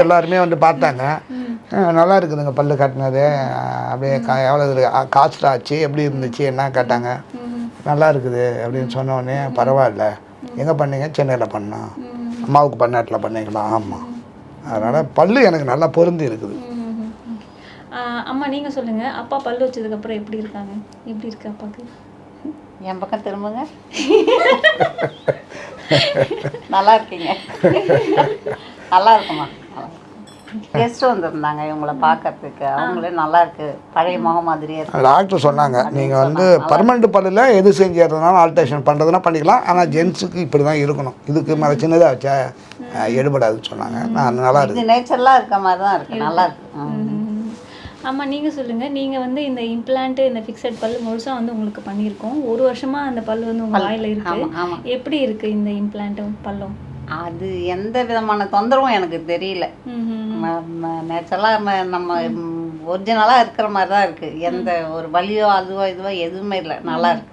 எல்லாருமே வந்து பார்த்தாங்க. நல்லா இருக்குதுங்க பல்லு கட்டினது. அப்படியே எவ்வளோ காஸ்ட் ஆச்சு, எப்படி இருந்துச்சு என்ன கேட்டாங்க. நல்லா இருக்குது அப்படின்னு சொன்னோடனே பரவாயில்ல, எங்கே பண்ணீங்க? சென்னையில் பண்ணோம். அம்மாவுக்கு பண்ணாட்டில் பண்ணிக்கலாம். ஆமாம், அதனால் பல்லு எனக்கு நல்லா பொருந்தி இருக்குது. அம்மா நீங்கள் சொல்லுங்கள், அப்பா பல்லு வச்சதுக்கப்புறம் எப்படி இருக்காங்க? எப்படி இருக்கு அப்பாவுக்கு? என் பக்கம் திரும்புங்க. நல்லா இருக்கீங்க. நல்லா இருக்குமா? கெஸ்ட் வந்திருந்தாங்க இவங்களை பார்க்கறதுக்கு. அவங்களே நல்லா இருக்கு, பழைய முகம் மாதிரியே இருக்கு. டாக்டர் சொன்னாங்க, நீங்கள் வந்து பர்மனெண்ட் பல்லில் எது செஞ்சுறதுனாலும் ஆல்ட்ரேஷன் பண்ணுறதுனா பண்ணிக்கலாம், ஆனால் ஜென்ஸுக்கு இப்படி தான் இருக்கணும், இதுக்கு மேலே சின்னதாக வச்சா எடுபடாதுன்னு சொன்னாங்க. நான் நல்லா இருக்கு, நேச்சுரலாக இருக்க மாதிரி தான் இருக்குது, நல்லா இருக்கு. ஆமாம், நீங்கள் சொல்லுங்கள். நீங்கள் வந்து இந்த இம்ப்ளான்ட்டு, இந்த ஃபிக்ஸட் பல் முழுசாக வந்து உங்களுக்கு பண்ணியிருக்கோம். 1 வருஷமாக அந்த பல் வந்து உங்கள் வாயில் இருக்குது. எப்படி இருக்குது இந்த இம்ப்ளான்ட்டும் பல்லும்? அது எந்த விதமான தொந்தரவும் எனக்கு தெரியல. நேச்சுரலாக நம்ம ஒரிஜினலாக இருக்கிற மாதிரி தான் இருக்குது. எந்த ஒரு வலியோ அதுவோ இதுவோ எதுவுமே இல்லை, நல்லா இருக்கு.